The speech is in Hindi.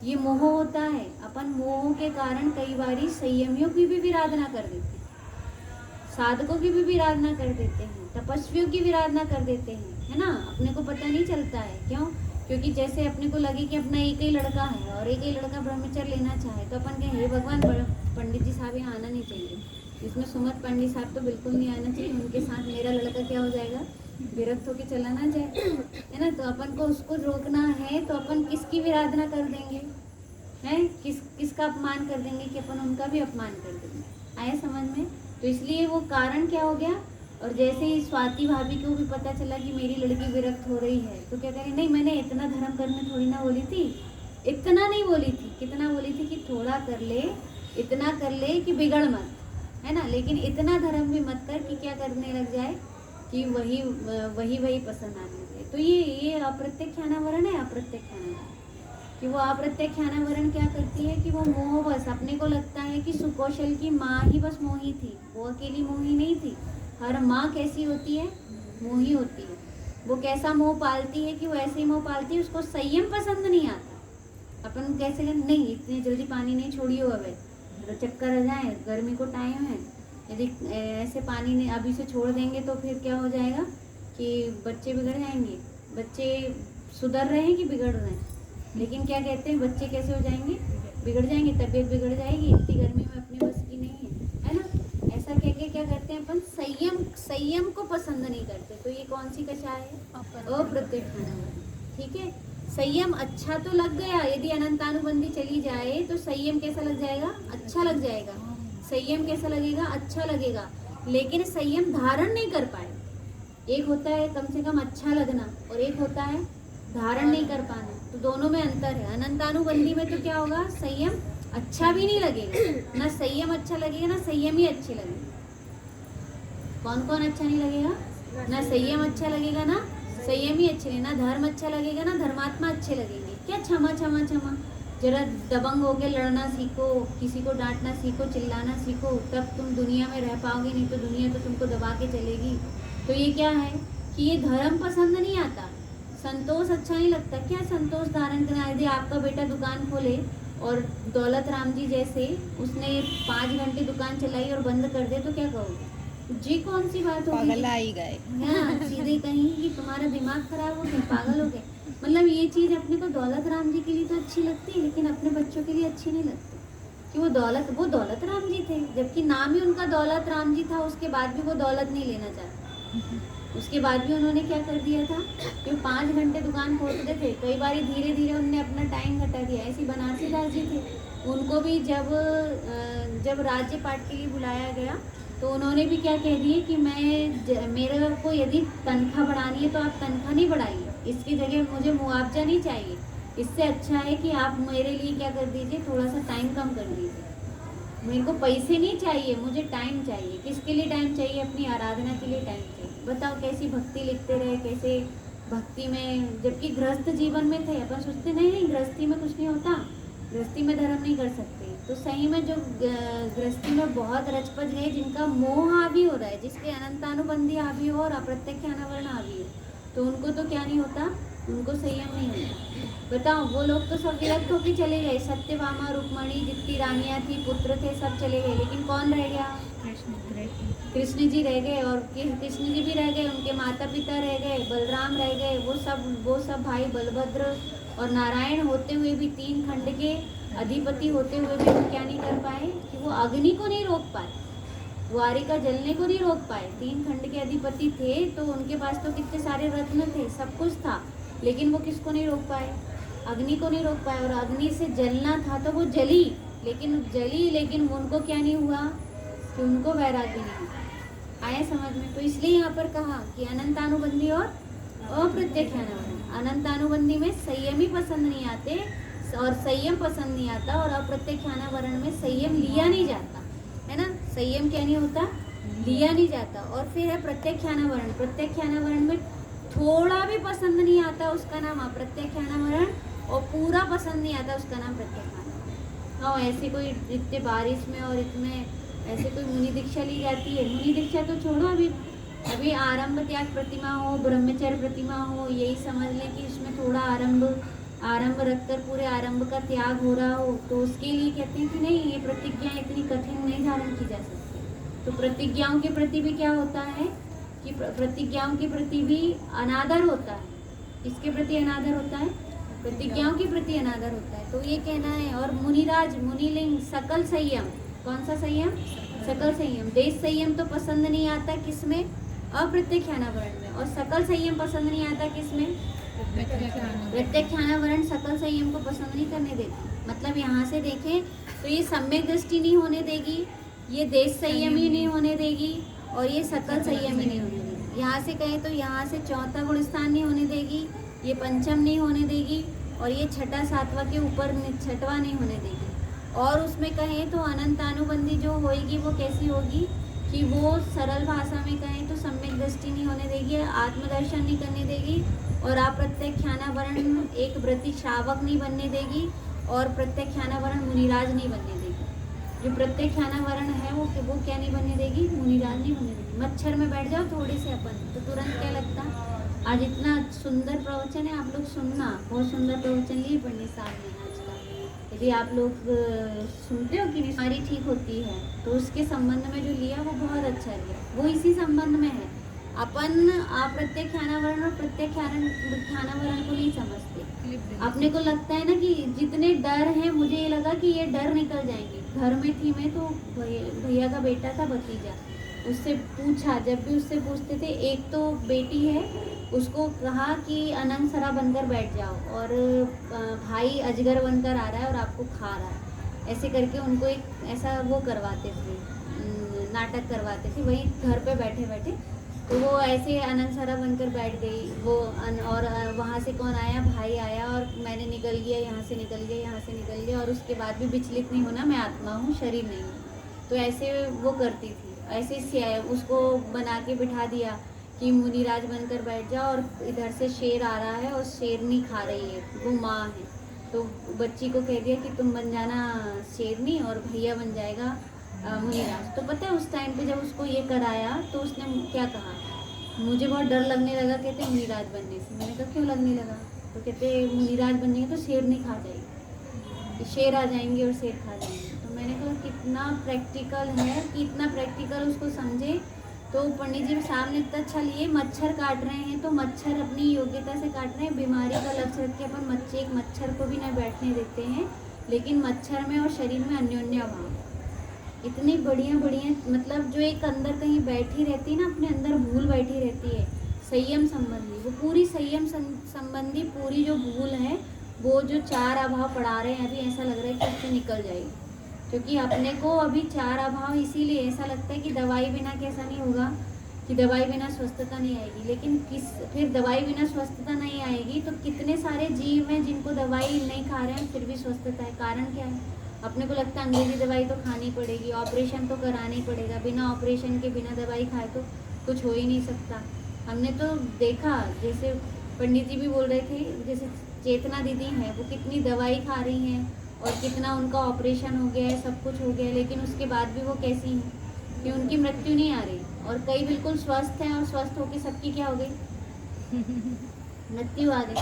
ये मोह होता है। अपन मोह के कारण कई बारी संयमियों की भी विराधना कर देते हैं, साधकों की भी विराधना कर देते हैं, तपस्वियों की विराधना कर देते हैं, है ना। अपने को पता नहीं चलता है। क्यों? क्योंकि जैसे अपने को लगे कि अपना एक ही लड़का है और एक ही लड़का ब्रह्मचर्य लेना चाहे, तो अपन कहें हे भगवान, पंडित जी साहब यहाँ आना नहीं चाहिए, इसमें सुमत पंडित साहब तो बिल्कुल नहीं आना चाहिए, उनके साथ मेरा लड़का क्या हो जाएगा, विरक्त होकर चला ना जाए, है ना। तो अपन को उसको रोकना है, तो अपन किसकी विराधना कर देंगे, हैं, किसका अपमान कर देंगे कि अपन उनका भी अपमान कर देंगे। आया समझ में? तो इसलिए वो कारण क्या हो गया। और जैसे ही स्वाति भाभी को भी पता चला कि मेरी लड़की विरक्त हो रही है, तो क्या करें, नहीं मैंने इतना धर्म करने थोड़ी ना बोली थी, इतना नहीं बोली थी, कितना बोली थी कि थोड़ा कर ले, इतना कर ले कि बिगड़ मत, है ना। लेकिन इतना धर्म भी मत कर कि क्या करने लग जाए कि वही वही वही पसंद आने लगे। तो ये अप्रत्यक्षानावरण है। अप्रत्यक्षानावरण कि वो अप्रत्यक्षानावरण क्या करती है कि वो मोह, बस अपने को लगता है कि सुकौशल की माँ ही बस मोही थी, वो अकेली मोही नहीं थी। हर माँ कैसी होती है, मोही होती है। वो कैसा मोह पालती है कि वो ऐसे ही मोह पालती है, उसको संयम पसंद नहीं आता। अपन कैसे नहीं, इतने जल्दी पानी नहीं छोड़ियो, अब तो चक्कर आ जाए, गर्मी को टाइम है, यदि ऐसे पानी ने अभी से छोड़ देंगे तो फिर क्या हो जाएगा कि बच्चे बिगड़ जाएंगे। बच्चे सुधर रहे हैं कि बिगड़ रहे हैं? लेकिन क्या कहते हैं, बच्चे कैसे हो जाएंगे, बिगड़ जाएंगे, तबीयत बिगड़ जाएगी, इतनी गर्मी में अपने बस की नहीं है ना। ऐसा कह के क्या करते हैं अपन, संयम को पसंद नहीं करते। तो ये कौन सी कषाय है, अप्रत्यक्षानावरण। ठीक है, संयम अच्छा तो लग गया, यदि अनंतानुबंधी चली जाए तो संयम कैसा लग जाएगा, अच्छा लग जाएगा। संयम कैसा लगेगा, अच्छा लगेगा, लेकिन संयम धारण नहीं कर पाए। एक होता है कम से कम अच्छा लगना, और एक होता है धारण नहीं कर पाना। तो दोनों में अंतर है। अनंतानुबंधी में तो क्या होगा, संयम अच्छा भी नहीं लगेगा, ना संयम अच्छा लगेगा, ना संयम ही अच्छे लगेगा। कौन कौन अच्छा नहीं लगेगा, ना संयम अच्छा लगेगा, ना संयम ही अच्छे लगेगा, ना धर्म अच्छा लगेगा, ना धर्मात्मा अच्छे लगेंगे। क्या क्षमा क्षमा क्षमा, जरा दबंग होके लड़ना सीखो, किसी को डांटना सीखो, चिल्लाना सीखो, तब तुम दुनिया में रह पाओगे, नहीं तो दुनिया तो तुमको दबा के चलेगी। तो ये क्या है कि ये धर्म पसंद नहीं आता, संतोष अच्छा नहीं लगता। क्या संतोष धारण करना, यदि आपका बेटा दुकान खोले और दौलत राम जी जैसे उसने 5 घंटे दुकान चलाई और बंद कर दे, तो क्या कहोगे, जी कौन सी बात होगी, पागल ही गए, हाँ सीधे कहीं कि तुम्हारा दिमाग खराब हो गया, पागल हो गए। मतलब ये चीज अपने को दौलत राम जी के लिए तो अच्छी लगती है, लेकिन अपने बच्चों के लिए अच्छी नहीं लगती कि वो दौलत राम जी थे, जबकि नाम ही उनका दौलत राम जी था। उसके बाद भी वो दौलत नहीं लेना चाहते, उसके बाद भी उन्होंने क्या कर दिया था कि 5 घंटे दुकान खोलते थे। कई बार धीरे धीरे उन्होंने अपना टाइम घटा दिया। ऐसी बनारसी दास जी थे, उनको भी जब राज्य पाठ के लिए बुलाया गया, तो उन्होंने भी क्या कह दिए कि मेरे को यदि तनख्वाह बढ़ानी है तो आप तनख्वाह नहीं बढ़ाइए, इसकी जगह मुझे मुआवजा नहीं चाहिए, इससे अच्छा है कि आप मेरे लिए क्या कर दीजिए, थोड़ा सा टाइम कम कर दीजिए। मेरे को पैसे नहीं चाहिए, मुझे टाइम चाहिए। किसके लिए टाइम चाहिए, अपनी आराधना के लिए टाइम चाहिए। बताओ कैसी भक्ति लिखते रहे, कैसे भक्ति में, जबकि गृहस्थ जीवन में थे। अपन सोचते नहीं गृहस्थी में कुछ नहीं होता, गृहस्थी में धर्म नहीं कर सकते। तो सही में जो गृहस्थी में बहुत रचपच गए, जिनका मोह हावी हो रहा है, जिसके अनंतानुबंधी हावी हो और अप्रत्यक्षानावरण हावी हो, तो उनको तो क्या नहीं होता, उनको संयम नहीं होता। बताओ, वो लोग तो सब विरक्त होकर चले गए, सत्यभामा रुक्मणी जितनी रानियां थी, पुत्र थे, सब चले गए, लेकिन कौन रह गया, कृष्ण जी रह गए। और कृष्ण जी भी रह गए, उनके माता पिता रह गए, बलराम रह गए, वो सब भाई बलभद्र और नारायण होते हुए भी, 3 खंड के अधिपति होते हुए भी वो क्या नहीं कर पाए कि वो अग्नि को नहीं रोक पाए, द्वारिका जलने को नहीं रोक पाए। 3 खंड के अधिपति थे, तो उनके पास तो कितने सारे रत्न थे, सब कुछ था, लेकिन वो किसको नहीं रोक पाए, अग्नि को नहीं रोक पाए। और अग्नि से जलना था तो वो जली, लेकिन उनको क्या नहीं हुआ कि उनको वैराग्य नहीं हुआ। आया समझ में? तो इसलिए यहाँ पर कहा कि अनंतानुबंधी और अप्रत्यक्षानावरण। अनंतानुबंधी में संयमी पसंद नहीं आते और संयम पसंद नहीं आता, और अप्रत्यक्षानावरण में संयम लिया नहीं जाता, है ना। संयम क्या नहीं होता, लिया नहीं जाता। और फिर है प्रत्यक्षानावरण। प्रत्यक्षानावरण में थोड़ा भी पसंद नहीं आता, उसका नाम अप्रत्यक्षानावरण, और पूरा पसंद नहीं आता, उसका नाम प्रत्यक्षानावरण। हाँ, ऐसे कोई इतने बारिश में और इतने ऐसे कोई मुनि दीक्षा ली जाती है, मुनि दीक्षा तो छोड़ो, अभी आरंभ त्याग प्रतिमा हो, ब्रह्मचर्य प्रतिमा हो, यही समझ लें कि इसमें थोड़ा आरंभ आरंभ रखकर पूरे आरंभ का त्याग हो रहा हो, तो उसके लिए कहते हैं कि नहीं, ये प्रतिज्ञा इतनी कठिन नहीं धारण की जा सकती। तो प्रतिज्ञाओं के प्रति भी क्या होता है कि प्रतिज्ञाओं के प्रति भी अनादर होता है। इसके प्रति अनादर होता है, प्रतिज्ञाओं के प्रति अनादर होता है। तो ये कहना है। और मुनिराज, मुनिलिंग, सकल संयम, कौन सा संयम? सकल संयम। देश संयम तो पसंद नहीं आता किसमें? अप्रत्यक्षानावरण में। और सकल संयम पसंद नहीं आता किसमें? प्रत्यक्षानावरण सकल संयम को पसंद नहीं करने देती। मतलब यहाँ से देखें तो ये सम्यक दृष्टि नहीं होने देगी, ये देश संयम ही नहीं होने देगी, और ये सकल संयम ही नहीं होने देगी। यहाँ से कहें तो यहाँ से चौथा गुण स्थान नहीं होने देगी, ये पंचम नहीं होने देगी, और ये छठा सातवां के ऊपर छठवा नहीं होने देगी। और उसमें कहें तो अनंतानुबंधी जो होएगी वो कैसी होगी कि वो सरल भाषा में कहें तो सम्यक दृष्टि नहीं होने देगी, आत्मदर्शन नहीं करने देगी, और अप्रत्यक्षानावरण एक व्रती श्रावक नहीं बनने देगी, और प्रत्यक्षानावरण मुनिराज नहीं बनने देगी। जो प्रत्यक्षानावरण है वो क्या नहीं बनने देगी? मुनिराज नहीं बनने देगी। मच्छर में बैठ जाओ थोड़े से अपन तो तुरंत क्या लगता? आज इतना सुंदर प्रवचन है, आप लोग सुनना। बहुत सुंदर प्रवचन लिए पढ़ने साहब ने आज का। यदि आप लोग सुनते हो कि बीमारी ठीक होती है तो उसके संबंध में जो लिया वो बहुत अच्छा लिया, वो इसी संबंध में है। अपन अप्रत्यक्षानावरण और प्रत्यक्षानावरण को नहीं समझते। अपने को लगता है ना कि जितने डर हैं, मुझे ये लगा कि ये डर निकल जाएंगे। घर में थी मैं तो भैया का बेटा था, भतीजा, उससे पूछा, जब भी उससे पूछते थे, एक तो बेटी है, उसको कहा कि अनंगसरा बनकर बैठ जाओ, और भाई अजगर बनकर आ रहा है और आपको खा रहा है, ऐसे करके उनको एक ऐसा वो करवाते थे, नाटक करवाते थे वही घर पे बैठे बैठे। तो वो ऐसे अनंगसरा बनकर बैठ गई वो और वहाँ से कौन आया? भाई आया, और मैंने निकल गया, यहाँ से निकल गया, यहाँ से निकल गया, और उसके बाद भी विचलित नहीं होना, मैं आत्मा हूँ, शरीर नहीं हूँ। तो ऐसे वो करती थी, ऐसे उसको बना के बिठा दिया कि मुनिराज बनकर बैठ जाओ, और इधर से शेर आ रहा है और शेरनी खा रही है, वो माँ है। तो बच्ची को कह दिया कि तुम बन जाना शेरनी और भैया बन जाएगा मुनिराज। तो पता है उस टाइम पे जब उसको ये कराया तो उसने क्या कहा? मुझे बहुत डर लगने लगा, कहते मुनिराज बनने से। मैंने कहा क्यों लगने लगा? तो कहते मुनिराज बनने तो शेरनी खा जाएगी, शेर आ जाएंगे और शेर खा जाएंगे। तो मैंने कहा कितना प्रैक्टिकल है, कि इतना प्रैक्टिकल उसको समझे। तो पंडित जी साहब ने इतना अच्छा लिए, मच्छर काट रहे हैं तो मच्छर अपनी योग्यता से काट रहे हैं। बीमारी का लक्ष्य रख के अपन एक मच्छर को भी न बैठने देते हैं, लेकिन मच्छर में और शरीर में अन्योन्य भाव, इतनी बढ़िया बढ़िया, मतलब जो एक अंदर कहीं बैठी रहती है ना, अपने अंदर भूल बैठी रहती है संयम संबंधी, वो पूरी संयम संबंधी पूरी जो भूल है, वो जो चार अभाव पढ़ा रहे हैं अभी, ऐसा लग रहा है कि उससे निकल जाएगी। क्योंकि अपने को अभी चार अभाव इसीलिए ऐसा लगता है कि दवाई बिना कैसा नहीं होगा, कि दवाई बिना स्वस्थता नहीं आएगी। लेकिन फिर दवाई बिना स्वस्थता नहीं आएगी तो कितने सारे जीव हैं जिनको दवाई नहीं खा रहे हैं फिर भी स्वस्थता है। कारण क्या है? अपने को लगता है अंग्रेजी दवाई तो खानी पड़ेगी, ऑपरेशन तो कराना ही पड़ेगा, बिना ऑपरेशन के बिना दवाई खाए तो कुछ हो ही नहीं सकता। हमने तो देखा, जैसे पंडित जी भी बोल रहे थे, जैसे चेतना दीदी हैं, वो कितनी दवाई खा रही हैं और कितना उनका ऑपरेशन हो गया है, सब कुछ हो गया है, लेकिन उसके बाद भी वो कैसी हैं कि उनकी मृत्यु नहीं आ रही। और कई बिल्कुल स्वस्थ हैं और स्वस्थ होकर सबकी क्या हो गई? मृत्यु आ गई।